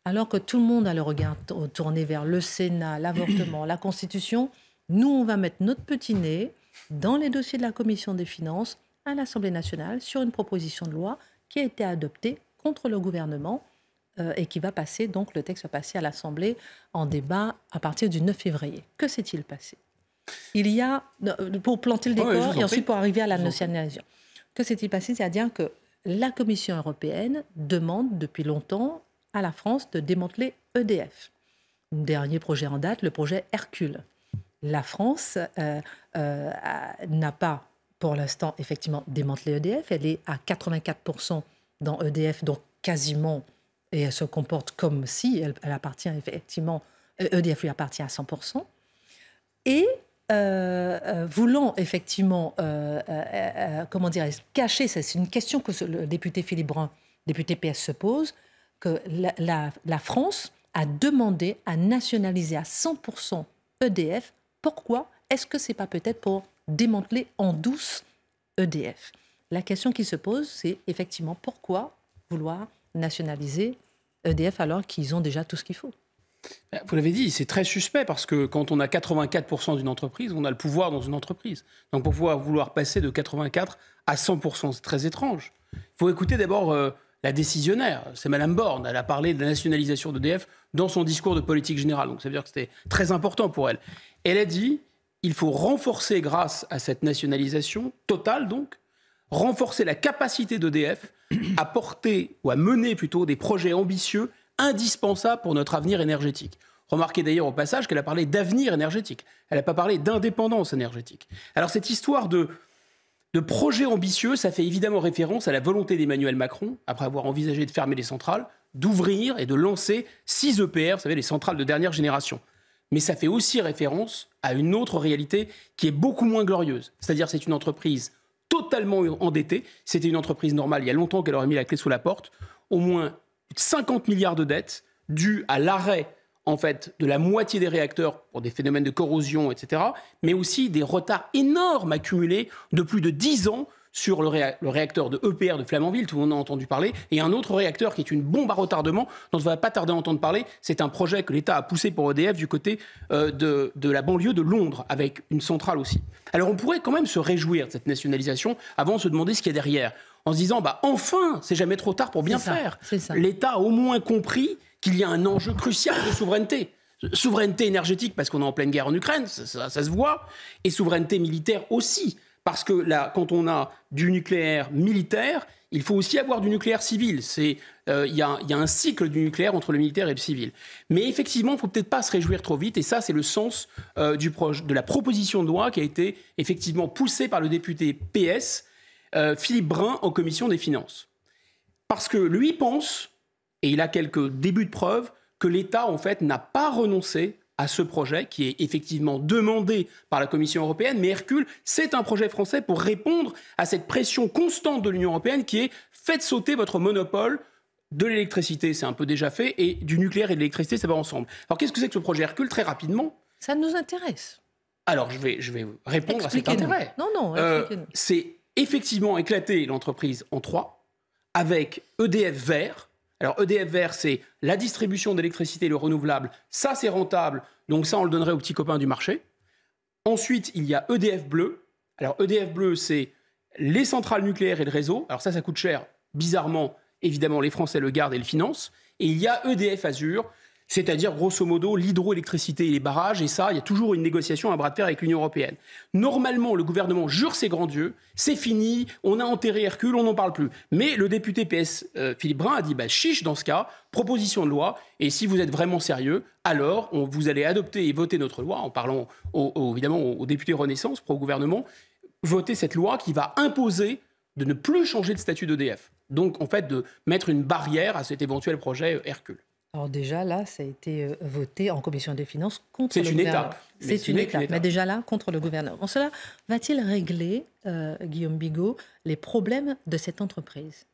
Alors que tout le monde a le regard tourné vers le Sénat, l'avortement, la Constitution, nous, on va mettre notre petit nez dans les dossiers de la Commission des finances à l'Assemblée nationale sur une proposition de loi qui a été adoptée contre le gouvernement et qui va passer, donc le texte va passer à l'Assemblée en débat à partir du 9 février. Que s'est-il passé? Il y a, pour planter le décor et ensuite pour arriver à la nationalisation, que s'est-il passé? C'est-à-dire que la Commission européenne demande depuis longtemps à la France de démanteler EDF. Dernier projet en date, le projet Hercule. La France n'a pas, pour l'instant, effectivement, démantelé EDF. Elle est à 84% dans EDF, donc quasiment, et elle se comporte comme si elle appartient effectivement, EDF lui appartient à 100%. Et voulant effectivement, comment dirais-je, cacher, c'est une question que le député Philippe Brun, député PS, se pose, que la France a demandé à nationaliser à 100% EDF. Pourquoi? Est-ce que ce n'est pas peut-être pour démanteler en douce EDF? La question qui se pose, c'est effectivement pourquoi vouloir nationaliser EDF alors qu'ils ont déjà tout ce qu'il faut? Vous l'avez dit, c'est très suspect parce que quand on a 84% d'une entreprise, on a le pouvoir dans une entreprise. Donc pour pouvoir vouloir passer de 84 à 100%, c'est très étrange. Il faut écouter d'abord la décisionnaire, c'est Madame Borne. Elle a parlé de la nationalisation d'EDF dans son discours de politique générale. Donc ça veut dire que c'était très important pour elle. Elle a dit il faut renforcer, grâce à cette nationalisation totale donc, renforcer la capacité d'EDF à porter, ou à mener plutôt, des projets ambitieux indispensable pour notre avenir énergétique. Remarquez d'ailleurs au passage qu'elle a parlé d'avenir énergétique. Elle n'a pas parlé d'indépendance énergétique. Alors cette histoire de projet ambitieux, ça fait évidemment référence à la volonté d'Emmanuel Macron, après avoir envisagé de fermer les centrales, d'ouvrir et de lancer 6 EPR, vous savez, les centrales de dernière génération. Mais ça fait aussi référence à une autre réalité qui est beaucoup moins glorieuse. C'est-à-dire c'est une entreprise totalement endettée. C'était une entreprise normale, il y a longtemps qu'elle aurait mis la clé sous la porte. Au moins 50 milliards de dettes dues à l'arrêt en fait, de la moitié des réacteurs pour des phénomènes de corrosion, etc., mais aussi des retards énormes accumulés de plus de 10 ans sur le réacteur de EPR de Flamanville, tout le monde en a entendu parler, et un autre réacteur qui est une bombe à retardement dont on ne va pas tarder à entendre parler. C'est un projet que l'État a poussé pour EDF du côté de la banlieue de Londres, avec une centrale aussi. Alors on pourrait quand même se réjouir de cette nationalisation avant de se demander ce qu'il y a derrière, en se disant enfin, c'est jamais trop tard pour bien faire. L'État a au moins compris qu'il y a un enjeu crucial de souveraineté. Souveraineté énergétique parce qu'on est en pleine guerre en Ukraine, ça se voit, et souveraineté militaire aussi. Parce que là, quand on a du nucléaire militaire, il faut aussi avoir du nucléaire civil. Il y a un cycle du nucléaire entre le militaire et le civil. Mais effectivement, il ne faut peut-être pas se réjouir trop vite. Et ça, c'est le sens de la proposition de loi qui a été effectivement poussée par le député PS, Philippe Brun, en commission des finances. Parce que lui pense, et il a quelques débuts de preuves, que l'État, en fait, n'a pas renoncé à ce projet qui est effectivement demandé par la Commission européenne. Mais Hercule, c'est un projet français pour répondre à cette pression constante de l'Union européenne qui est « faites sauter votre monopole de l'électricité ». C'est un peu déjà fait. Et du nucléaire et de l'électricité, ça va ensemble. Alors qu'est-ce que c'est que ce projet Hercule? Très rapidement. Ça nous intéresse. Alors je vais répondre à cet intérêt. Non, c'est effectivement éclater l'entreprise en 3 avec EDF Vert. Alors EDF Vert, c'est la distribution d'électricité, le renouvelable. Ça, c'est rentable. Donc ça, on le donnerait aux petits copains du marché. Ensuite, il y a EDF Bleu. Alors EDF Bleu, c'est les centrales nucléaires et le réseau. Alors ça coûte cher. Bizarrement, évidemment, les Français le gardent et le financent. Et il y a EDF Azur, c'est-à-dire grosso modo l'hydroélectricité et les barrages. Et ça, il y a toujours une négociation à bras de fer avec l'Union européenne. Normalement, le gouvernement jure ses grands dieux. C'est fini, on a enterré Hercule, on n'en parle plus. Mais le député PS Philippe Brun a dit chiche dans ce cas, proposition de loi. Et si vous êtes vraiment sérieux, alors vous allez adopter et voter notre loi, en parlant évidemment aux députés Renaissance, pro-gouvernement, voter cette loi qui va imposer de ne plus changer de statut d'EDF. Donc en fait de mettre une barrière à cet éventuel projet Hercule. Alors déjà, là, ça a été voté en commission des finances contre le gouvernement. C'est une étape. Mais déjà là, contre le gouvernement. Cela va-t-il régler, Guillaume Bigot, les problèmes de cette entreprise?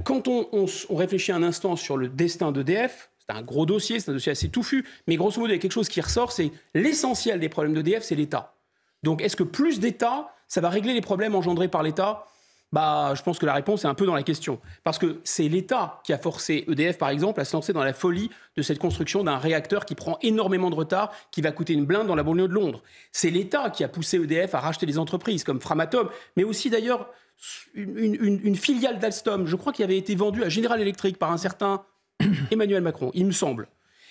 Quand on réfléchit un instant sur le destin d'EDF, c'est un gros dossier, c'est un dossier assez touffu, mais grosso modo, il y a quelque chose qui ressort, c'est l'essentiel des problèmes d'EDF, c'est l'État. Donc est-ce que plus d'État, ça va régler les problèmes engendrés par l'État ? Je pense que la réponse est un peu dans la question. Parce que c'est l'État qui a forcé EDF, par exemple, à se lancer dans la folie de cette construction d'un réacteur qui prend énormément de retard, qui va coûter une blinde dans la banlieue de Londres. C'est l'État qui a poussé EDF à racheter des entreprises comme Framatome, mais aussi d'ailleurs une filiale d'Alstom, je crois, qui avait été vendue à General Electric par un certain Emmanuel Macron, il me semble.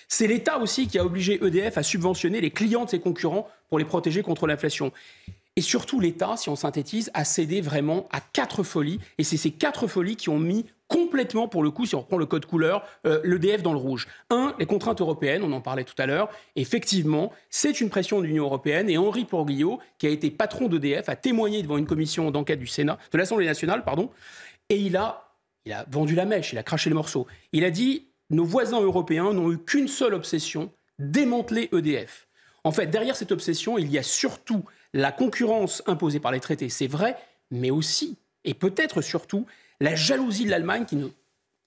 C'est l'État aussi qui a obligé EDF à subventionner les clients de ses concurrents pour les protéger contre l'inflation. Et surtout, l'État, si on synthétise, a cédé vraiment à 4 folies. Et c'est ces 4 folies qui ont mis complètement, pour le coup, si on reprend le code couleur, l'EDF dans le rouge. 1, les contraintes européennes, on en parlait tout à l'heure. Effectivement, c'est une pression de l'Union européenne. Et Henri Porguillot, qui a été patron d'EDF, a témoigné devant une commission d'enquête du Sénat, de l'Assemblée nationale, pardon. Et il a vendu la mèche, il a craché les morceaux. Il a dit, nos voisins européens n'ont eu qu'une seule obsession, démanteler EDF. En fait, derrière cette obsession, il y a surtout la concurrence imposée par les traités, c'est vrai, mais aussi, et peut-être surtout, la jalousie de l'Allemagne qui ne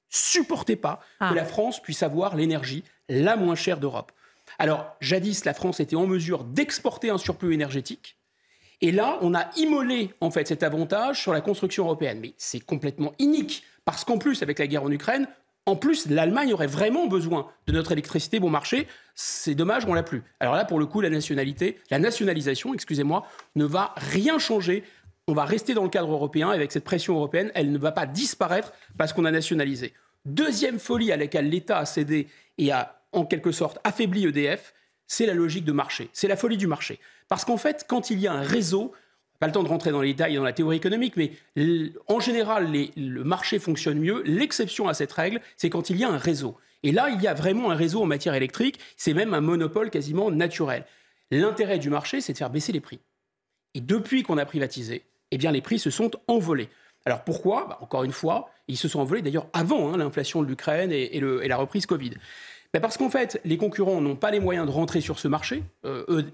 supportait pas que la France puisse avoir l'énergie la moins chère d'Europe. Alors, jadis, la France était en mesure d'exporter un surplus énergétique, et là, on a immolé en fait cet avantage sur la construction européenne. Mais c'est complètement inique, parce qu'en plus, avec la guerre en Ukraine, en plus, l'Allemagne aurait vraiment besoin de notre électricité bon marché. C'est dommage, on l'a plus. Alors là, pour le coup, la nationalisation, ne va rien changer. On va rester dans le cadre européen avec cette pression européenne. Elle ne va pas disparaître parce qu'on a nationalisé. Deuxième folie à laquelle l'État a cédé et a, en quelque sorte, affaibli EDF, c'est la logique de marché. C'est la folie du marché. Parce qu'en fait, quand il y a un réseau, pas le temps de rentrer dans les détails et dans la théorie économique, mais en général, le marché fonctionne mieux. L'exception à cette règle, c'est quand il y a un réseau. Et là, il y a vraiment un réseau en matière électrique. C'est même un monopole quasiment naturel. L'intérêt du marché, c'est de faire baisser les prix. Et depuis qu'on a privatisé, eh bien, les prix se sont envolés. Alors pourquoi ? Encore une fois, ils se sont envolés d'ailleurs avant l'inflation de l'Ukraine et la reprise Covid. Parce qu'en fait, les concurrents n'ont pas les moyens de rentrer sur ce marché.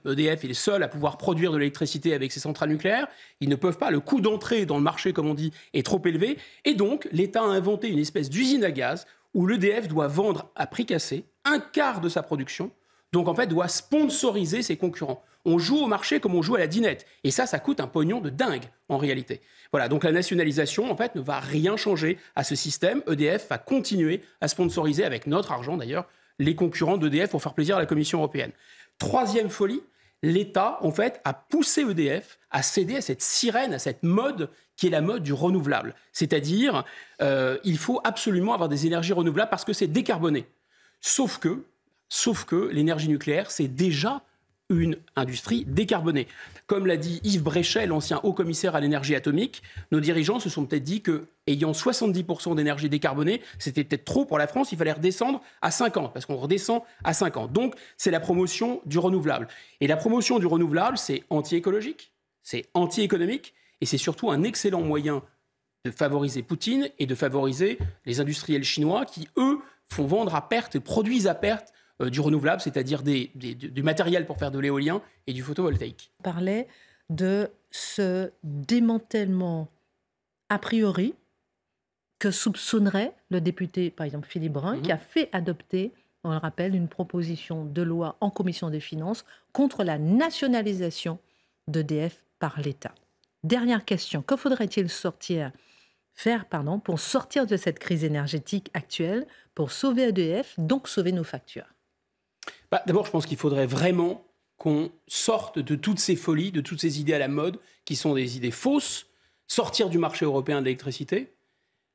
EDF est le seul à pouvoir produire de l'électricité avec ses centrales nucléaires. Ils ne peuvent pas. Le coût d'entrée dans le marché, comme on dit, est trop élevé. Et donc, l'État a inventé une espèce d'usine à gaz où l'EDF doit vendre à prix cassé un quart de sa production. Donc, en fait, doit sponsoriser ses concurrents. On joue au marché comme on joue à la dinette. Et ça coûte un pognon de dingue, en réalité. Voilà, donc la nationalisation, en fait, ne va rien changer à ce système. EDF va continuer à sponsoriser, avec notre argent d'ailleurs, les concurrents d'EDF pour faire plaisir à la Commission européenne. Troisième folie, l'État, en fait, a poussé EDF à céder à cette sirène, à cette mode qui est la mode du renouvelable. C'est-à-dire, il faut absolument avoir des énergies renouvelables parce que c'est décarboné. Sauf que l'énergie nucléaire, c'est déjà une industrie décarbonée. Comme l'a dit Yves Bréchet, l'ancien haut-commissaire à l'énergie atomique, nos dirigeants se sont peut-être dit qu'ayant 70% d'énergie décarbonée, c'était peut-être trop pour la France, il fallait redescendre à 50, parce qu'on redescend à 50. Donc, c'est la promotion du renouvelable. Et la promotion du renouvelable, c'est anti-écologique, c'est anti-économique, et c'est surtout un excellent moyen de favoriser Poutine et de favoriser les industriels chinois qui, eux, font vendre à perte et produisent à perte du renouvelable, c'est-à-dire du matériel pour faire de l'éolien et du photovoltaïque. On parlait de ce démantèlement a priori que soupçonnerait le député, par exemple Philippe Brun, qui a fait adopter, on le rappelle, une proposition de loi en commission des finances contre la nationalisation d'EDF par l'État. Dernière question, que faudrait-il faire pour sortir de cette crise énergétique actuelle, pour sauver EDF, donc sauver nos factures ? D'abord, je pense qu'il faudrait vraiment qu'on sorte de toutes ces folies, de toutes ces idées à la mode, qui sont des idées fausses, sortir du marché européen de l'électricité,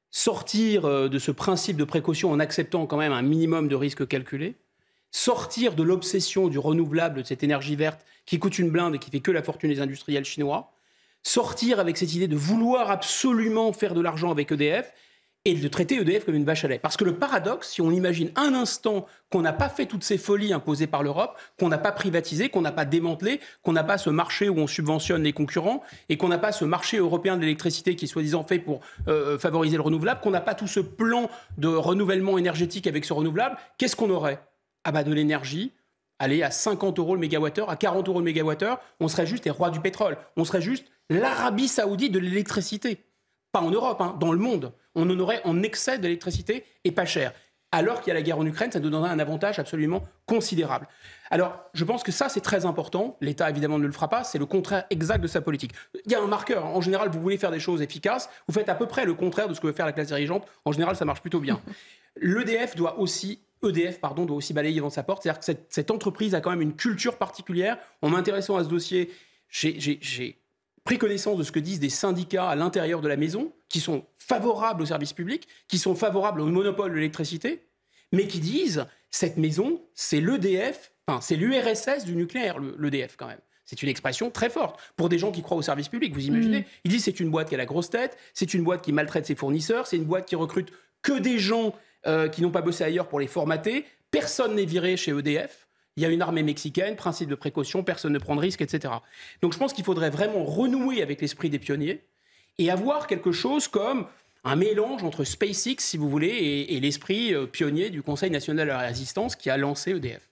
sortir de ce principe de précaution en acceptant quand même un minimum de risques calculés, sortir de l'obsession du renouvelable, de cette énergie verte qui coûte une blinde et qui fait que la fortune des industriels chinois, sortir avec cette idée de vouloir absolument faire de l'argent avec EDF, et de traiter EDF comme une vache à lait. Parce que le paradoxe, si on imagine un instant qu'on n'a pas fait toutes ces folies imposées par l'Europe, qu'on n'a pas privatisé, qu'on n'a pas démantelé, qu'on n'a pas ce marché où on subventionne les concurrents, et qu'on n'a pas ce marché européen de l'électricité qui est soi-disant fait pour favoriser le renouvelable, qu'on n'a pas tout ce plan de renouvellement énergétique avec ce renouvelable, qu'est-ce qu'on aurait ? De l'énergie, aller à 50 euros le mégawattheure, à 40 euros le mégawattheure, on serait juste les rois du pétrole. On serait juste l'Arabie saoudite de l'électricité. Pas en Europe, dans le monde. On en aurait en excès d'électricité et pas cher. alors qu'il y a la guerre en Ukraine, ça nous donnerait un avantage absolument considérable. Alors, je pense que ça, c'est très important. L'État, évidemment, ne le fera pas. C'est le contraire exact de sa politique. Il y a un marqueur. En général, vous voulez faire des choses efficaces. Vous faites à peu près le contraire de ce que veut faire la classe dirigeante. En général, ça marche plutôt bien. EDF doit aussi balayer devant sa porte. C'est-à-dire que cette entreprise a quand même une culture particulière. En m'intéressant à ce dossier, j'ai pris connaissance de ce que disent des syndicats à l'intérieur de la maison, qui sont favorables au service public, qui sont favorables au monopole de l'électricité, mais qui disent cette maison, c'est l'EDF, enfin c'est l'URSS du nucléaire, l'EDF quand même. C'est une expression très forte pour des gens qui croient au service public. Vous imaginez, ils disent c'est une boîte qui a la grosse tête, c'est une boîte qui maltraite ses fournisseurs, c'est une boîte qui recrute que des gens qui n'ont pas bossé ailleurs pour les formater. Personne n'est viré chez EDF. Il y a une armée mexicaine, principe de précaution, personne ne prend de risque, etc. Donc je pense qu'il faudrait vraiment renouer avec l'esprit des pionniers et avoir quelque chose comme un mélange entre SpaceX, si vous voulez, et l'esprit pionnier du Conseil national de la résistance qui a lancé EDF.